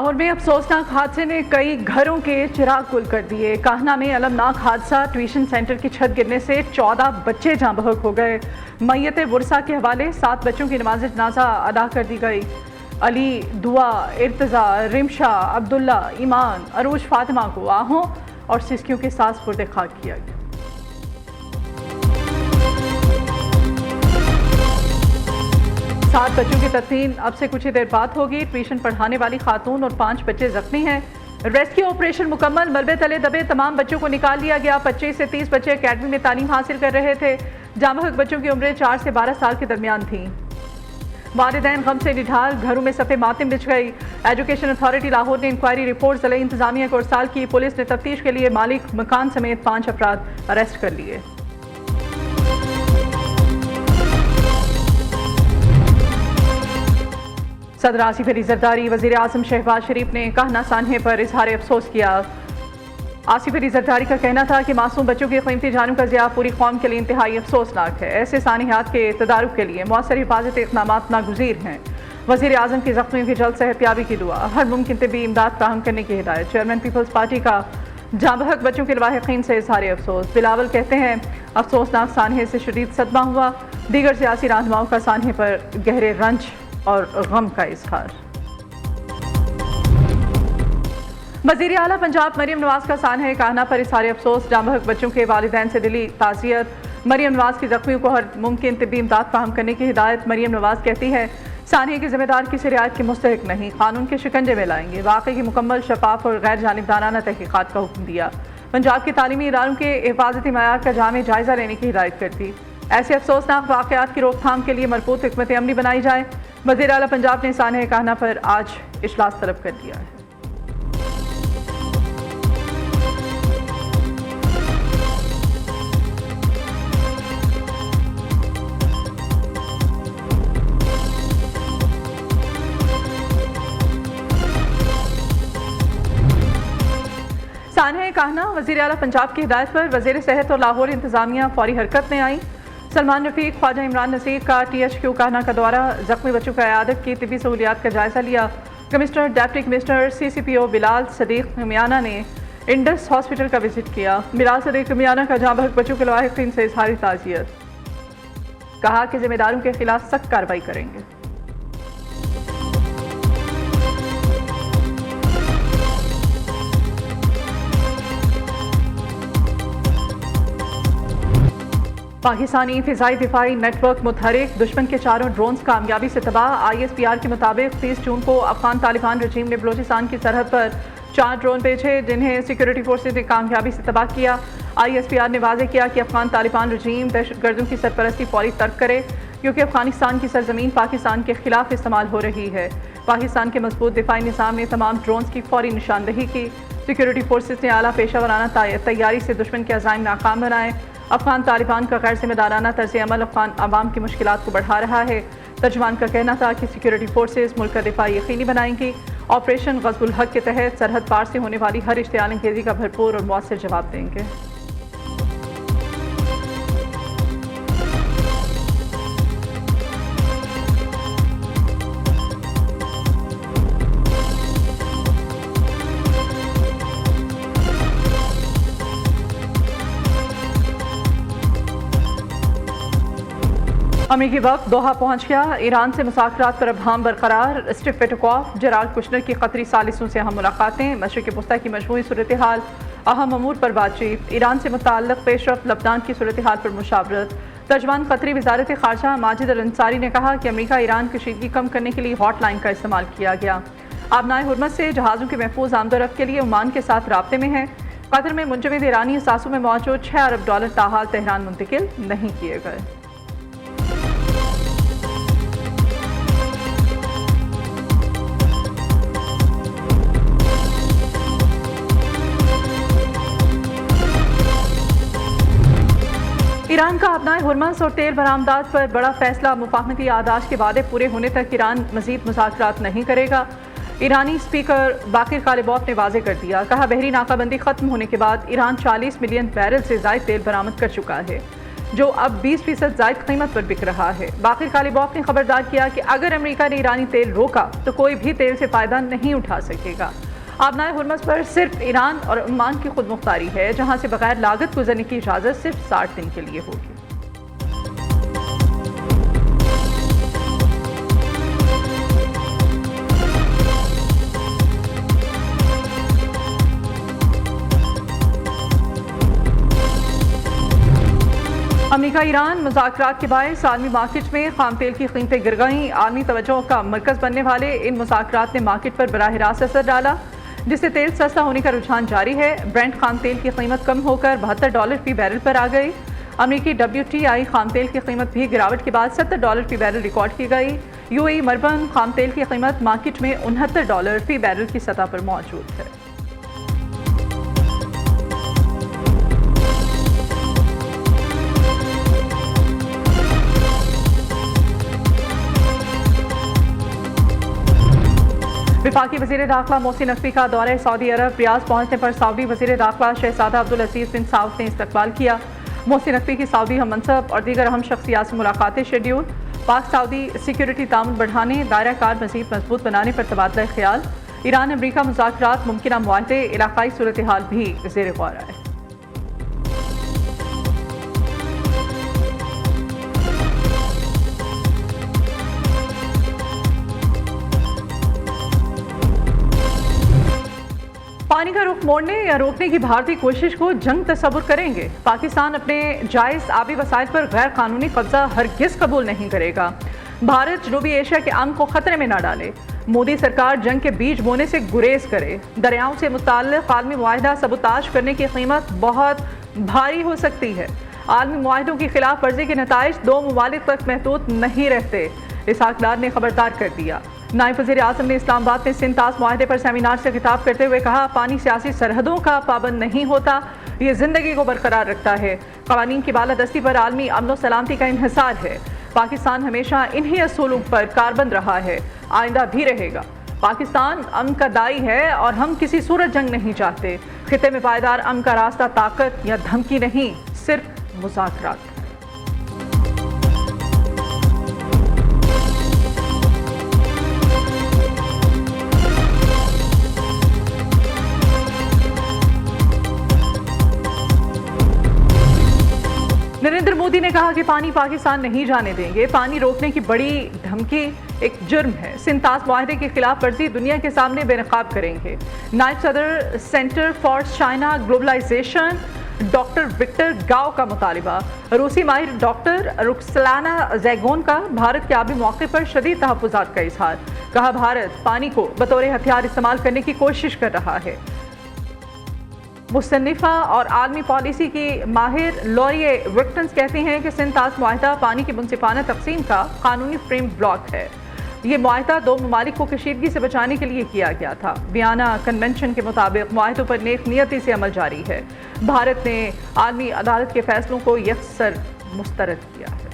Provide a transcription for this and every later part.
लाहौर में अफसोसनाक हादसे ने कई घरों के चिराग गुल कर दिए। काहना में अलमनाक हादसा, ट्यूशन सेंटर की छत गिरने से 14 बच्चे जाँ बहक हो गए। मैयत वर्सा के हवाले 7 बच्चों की नमाज जनाजा अदा कर दी गई। अली, दुआ, इर्तजा, रिमशा, अब्दुल्ला, ईमान, अरूज, फातिमा को आहों और सिसकियों के साथ सुपुर्द खाक किया गया। सात बच्चों की तदफीन अब से कुछ ही देर बाद होगी। ट्यूशन पढ़ाने वाली खातून और 5 बच्चे जख्मी हैं। रेस्क्यू ऑपरेशन मुकम्मल, मलबे तले दबे तमाम बच्चों को निकाल लिया गया। 25 से 30 बच्चे अकेडमी में तालीम हासिल कर रहे थे। जामहक बच्चों की उम्रें 4 से 12 साल के दरमियान थी। वालिदैन गम से निढाल, घरों में सफ़े मातम बिछ गई। एजुकेशन अथॉरिटी लाहौर ने इंक्वायरी रिपोर्ट ज़िला इंतजामिया को इरसाल की। पुलिस ने तफ्तीश के लिए मालिक मकान समेत 5 अफराद अरेस्ट कर लिए। सदर आसिफ अली जरदारी, वज़ीर आज़म शहबाज शरीफ ने कहना सान्हे पर इजहार अफसोस किया। आसिफ अली जरदारी का कहना था कि मासूम बच्चों की कीमती जानों का ज़िया पूरी कौम के लिए इंतहाई अफसोसनाक है। ऐसे सानियात के तदारुक के लिए मौसर हिफाजती इक़दाम नागुज़ीर हैं। वज़ीर आज़म की ज़ख्मियों की जल्द सेहतयाबी की दुआ, हर मुमकिन तिब्बी इमदाद फ्राहम करने की हिदायत। चेयरमैन पीपल्स पार्टी का जाँ बहक बच्चों के लवाहिकीन से इजहार अफसोस। बिलावल कहते हैं अफसोसनाक सान्हे से शदीद सदमा हुआ। दीगर सियासी रहनुमाओं का सान्हे पर गहरे रंज और गम का इजहार। वज़ीर आला पंजाब मरियम नवाज का सान्हे कहना पर इजहार अफसोस। जाँ बहक बच्चों के वालिदैन से दिली ताज़ियत। मरियम नवाज की जख्मियों को हर मुमकिन तिब्बी इमदाद फ्राहम करने की हिदायत। मरियम नवाज कहती है सान्हे की जिम्मेदार किसी रियायत की मुस्तहिक नहीं, कानून के शिकंजे में लाएंगे। वाक़े की मुकम्मल, शफाफ और गैर जानिबदाराना तहकीकात का हुक्म दिया। पंजाब के तालीमी इदारों के हिफाजती मयार का जामे जायज़ा लेने की हिदायत करती। ऐसे अफसोसनाक वाक़यात की रोकथाम के लिए मरबूत हिकमत अमली बनाई जाए। वज़ीर आला पंजाब ने सान्हे कहना पर आज इजलास तलब कर दिया है। सान्हे कहना वज़ीर आला पंजाब की हिदायत पर वज़ीर सेहत और लाहौर इंतजामिया फौरी हरकत में आई। सलमान रफीक, ख्वाजा इमरान नसीर का THQ कहना का दौरा, जख्मी बच्चों की इयादत की तिबी सहूलियात का जायजा लिया। Commissioner, deputy commissioner, CCPO Bilal Sadiq Miana ने इंडस हॉस्पिटल का विजिट किया। बिलाल सदीक मियाना का जाँ बहक बच्चों के लवाहिकीन से इजहार ताज़ियत, कहा कि जिम्मेदारों के खिलाफ सख्त कार्रवाई करेंगे। पाकिस्तानी फ़िज़ाई दिफाई नेटवर्क मुतहरिक, दुश्मन के 4 ड्रोन्स कामयाबी से तबाह। ISPR के मुताबिक 30 जून को अफगान तालिबान रजीम ने बलोचिस्तान की सरहद पर 4 ड्रोन भेजे, जिन्हें सिक्योरिटी फोर्सेज ने कामयाबी से तबाह किया। ISPR ने वाज़ेह किया कि अफगान तालिबान रजीम दहशतगर्दों की सरपरस्ती फौरी तर्क करे, क्योंकि अफगानिस्तान की सरजमीन पाकिस्तान के खिलाफ इस्तेमाल हो रही है। पाकिस्तान के मजबूत दिफाई निज़ाम ने तमाम ड्रोन्स की फौरी निशानदही की। सिक्योरिटी फोर्सेज ने आला पेशावराना तैयारी से दुश्मन के अज़ाइम नाकाम बनाए। अफगान तालिबान का गैर जिम्मेदाराना तर्ज अमल अफगान आवाम की मुश्किलात को बढ़ा रहा है। तर्जमान का कहना था कि सिक्योरिटी फोर्सेज मुल्क का दिफा यकीनी बनाएंगी। ऑपरेशन ग़ज़बुल हक़ के तहत सरहद पार से होने वाली हर इश्तियाल अंगेज़ी का भरपूर और मौसर जवाब देंगे। अमरीकी वक्त दोहा पहुंच गया। ईरान से मुज़ाकरात पर अबहाम बरकरार। स्टीव पेटकोफ, जेराल्ड कुशनर की कतरी सालिसों से अहम मुलाकातें। मशरिक़ वस्ता की मजमूई सूरत हाल, अहम अमूर पर बातचीत। ईरान से मुताल्लिक़ पेशरफ़्त, लबनान की सूरत हाल पर मुशावरत। तर्जमान कतरी वज़ारत ख़ारजा माजिद अल अंसारी ने कहा कि अमरीका ईरान कशीदगी कम करने के लिए हॉटलाइन का इस्तेमाल किया गया। आबनाए हुर्मत से जहाज़ों के महफूज आमदोरफ्त के लिए ओमान के साथ राब्ते में है। कतर में मुंजमद ईरानी असासों में मौजूद $6 अरब ताहाल तेहरान मुंतकिल नहीं किए गए। ईरान का अपनाए हुर्मस और तेल बरामदात पर बड़ा फैसला। मुफाहमती यादाश्त के वादे पूरे होने तक ईरान मजीद मुज़ाकरात नहीं करेगा। ईरानी स्पीकर बाकिर कालिबॉफ ने वाज़ेह कर दिया, कहा बहरी नाकाबंदी खत्म होने के बाद ईरान 40 मिलियन बैरल से ज़ायद तेल बरामद कर चुका है। जो अब 20% ज़ायद कीमत पर बिक रहा है। बाकिर कालीबॉफ ने खबरदार किया कि अगर अमेरिका ने ईरानी तेल रोका तो कोई भी तेल से फ़ायदा नहीं उठा सकेगा। आबनाए हुर्मस पर सिर्फ ईरान और ओमान की खुद मुख्तारी है, जहाँ से बगैर लागत गुजरने की इजाज़त सिर्फ 60 दिन के लिए होगी। अमेरिका ईरान मुज़ाकरात के बायस आलमी मार्केट में खाम तेल की कीमतें गिर गईं। आलमी तवज्जो का मरकज़ बनने वाले इन मुज़ाकरात ने मार्केट पर बराह रास्त असर डाला, जिससे तेल सस्ता होने का रुझान जारी है। ब्रेंट खाम तेल की कीमत कम होकर $72 फी बैरल पर आ गई। अमेरिकी WTI खाम तेल की कीमत भी गिरावट के बाद $70 फी बैरल रिकॉर्ड की गई। UAE मरबन खाम तेल की कीमत मार्केट में $69 फी बैरल की सतह पर मौजूद है। वफाकी वज़ीर दाखिला मोहसिन नकवी का दौरा सऊदी अरब। रियाद पहुंचने पर सऊदी वज़ीर दाखिला शहजादा अब्दुल अजीज़ बिन साउद ने इस्तकबाल किया। मोहसिन नकवी की सऊदी हम मनसब और दीगर अहम शख्सियात से मुलाकातें शेड्यूल। पाक सऊदी सिक्योरिटी ताउन बढ़ाने, दायरा कार मज़ीद मजबूत बनाने पर तबादला ख्याल। ईरान अमरीका मुज़ाकरात, मुमकिन मुआहदे, इलाकाई सूरत हाल भी ज़ेर गौर आए। पानी का रुख मोड़ने या रोकने की भारतीय कोशिश को जंग तस्वुर करेंगे। पाकिस्तान अपने जायज़ आबी वसाइल पर गैर कानूनी कब्जा हरगिज़ कबूल नहीं करेगा। भारत जनूबी एशिया के अमन को खतरे में न डाले। मोदी सरकार जंग के बीज बोने से गुरेज करे। दरियाओं से मुताल्लिक़ आलमी मुआहिदा सबूताज करने की कीमत बहुत भारी हो सकती है। आलमी मुआहिदों की खिलाफ वर्जी के नताइज दो ममालिक तक महदूद नहीं रहते, इसहाक डार ने खबरदार कर दिया। नायब वज़ीर आज़म ने इस्लामाबाद में सिंध तास मुआहिदे पर सेमिनार से खिताब करते हुए कहा, पानी सियासी सरहदों का पाबंद नहीं होता, ये ज़िंदगी को बरकरार रखता है। क़वानीन की बालादस्ती पर आलमी अमन व सलामती का इन्हिसार है। पाकिस्तान हमेशा इन्हीं असूलों पर कारबंद रहा है, आइंदा भी रहेगा। पाकिस्तान अमन का दाई है और हम किसी सूरत जंग नहीं चाहते। खिते में पायदार अमन का रास्ता ताकत या धमकी नहीं, सिर्फ मुज़ाकरात। नरेंद्र मोदी ने कहा कि पानी पाकिस्तान नहीं जाने देंगे। पानी रोकने की बड़ी धमकी एक जुर्म है। सिंध तास मुआहिदे की खिलाफ वर्जी दुनिया के सामने बेनकाब करेंगे। नायब सदर centre for China globalization doctor Victor Gao का मुतालिबा। रूसी माहिर डॉक्टर रुक्सलाना जैगोन का भारत के आबी मौके पर शदीद तहफ़्फ़ुज़ात का इजहार। कहा, भारत पानी को बतौर हथियार इस्तेमाल करने की कोशिश कर रहा है। मुसन्निफ़ा और आलमी पॉलिसी की माहिर लॉरिए विक्टन्स कहती हैं कि सिंध तास मुआहिदा पानी की मुनसिफाना तकसीम का कानूनी फ्रेम ब्लॉक है। ये मुआहिदा दो ममालिक को कशीदगी से बचाने के लिए किया गया था। वियना कन्वेंशन के मुताबिक मुआहिदों पर नेक नियति से अमल जारी है। भारत ने आलमी अदालत के फैसलों को यकसर मुस्तरद किया है।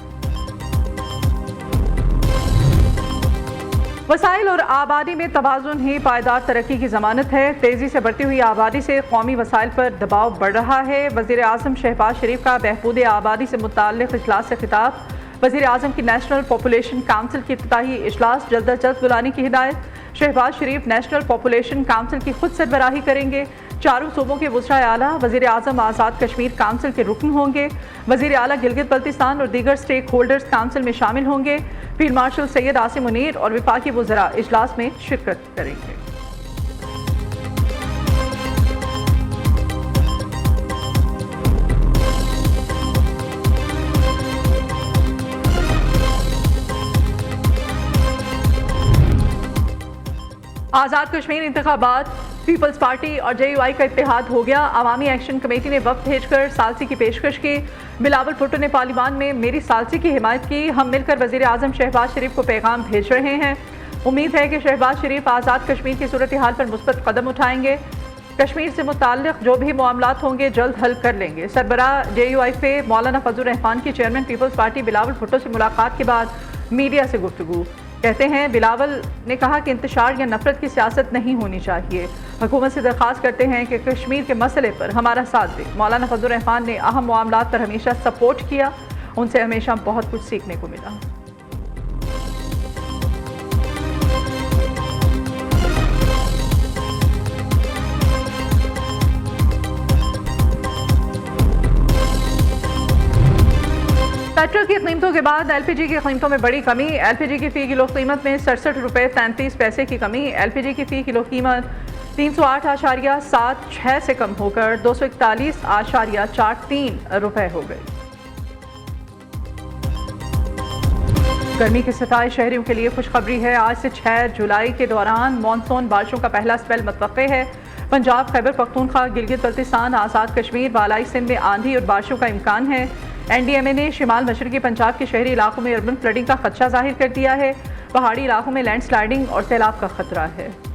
वसाइल और आबादी में तवाज़ुन ही पायदार तरक्की की ज़मानत है। तेज़ी से बढ़ती हुई आबादी से कौमी वसाइल पर दबाव बढ़ रहा है। वज़ीर आज़म शहबाज शरीफ का बहबूद आबादी से मुताल्लिक़ इजलास से खिताब। वज़ीर आज़म की नेशनल पॉपुलेशन काउंसिल की इफ्तिताही इजलास जल्द अज जल्द बुलाने की हिदायत। शहबाज शरीफ नेशनल पॉपुलेशन काउंसिल की खुद सरबराही करेंगे। चारों सूबों के वज़ीर आला वज़ीर आज़म आज़ाद कश्मीर काउंसिल के रुकन होंगे। वज़ीर आला गिलगित बल्तिस्तान और दीगर स्टेक होल्डर्स काउंसिल में शामिल होंगे। फील्ड मार्शल सैयद आसिम मुनीर और वफाकी वज़रा इजलास में शिरकत करेंगे। आज़ाद कश्मीर इंतखाबात, पीपल्स पार्टी और JUI का इत्तेहाद हो गया। अवामी एक्शन कमेटी ने वक्त भेजकर सालसी की पेशकश की। बिलावल भुट्टो ने पार्लियामान में मेरी सालसी की हिमायत की। हम मिलकर वज़ीर आज़म शहबाज शरीफ को पैगाम भेज रहे हैं। उम्मीद है कि शहबाज शरीफ आज़ाद कश्मीर की सूरत हाल पर मुस्बत कदम उठाएंगे। कश्मीर से मुताल्लिक़ जो भी मामलात होंगे जल्द हल कर लेंगे। सरबराह JUI पे मौलाना फजल रहमान की chairman peoples party Bilawal Bhutto से मुलाकात के बाद मीडिया से गुफ्तगू। कहते हैं, बिलावल ने कहा कि इंतशार या नफरत की सियासत नहीं होनी चाहिए। हुकूमत से दरख्वास्त करते हैं कि कश्मीर के मसले पर हमारा साथ दे। मौलाना फजल रहमान ने अहम मामलात पर हमेशा सपोर्ट किया, उनसे हमेशा बहुत कुछ सीखने को मिला। पेट्रोल की कीमतों के बाद एलपीजी की कीमतों में बड़ी कमी। एलपीजी की फ़ी किलो कीमत में 67 रुपये 33 पैसे की कमी। एलपीजी की फ़ी किलो कीमत 308.76 से कम होकर 241.43 रुपये हो गई। गर्मी के सताए शहरियों के लिए खुशखबरी है। आज से 6 जुलाई के दौरान मानसून बारिशों का पहला स्पेल मुतवक्के है। पंजाब, खैबर पख्तूनख्वा, गिलगित बल्तिस्तान, आज़ाद कश्मीर, बालाई सिंध में आंधी और बारिशों का इम्कान है। एनडीएमए ने शिमाल मशरकी पंजाब के शहरी इलाकों में अर्बन फ्लडिंग का खदशा जाहिर कर दिया है। पहाड़ी इलाकों में लैंडस्लाइडिंग और सैलाब का खतरा है।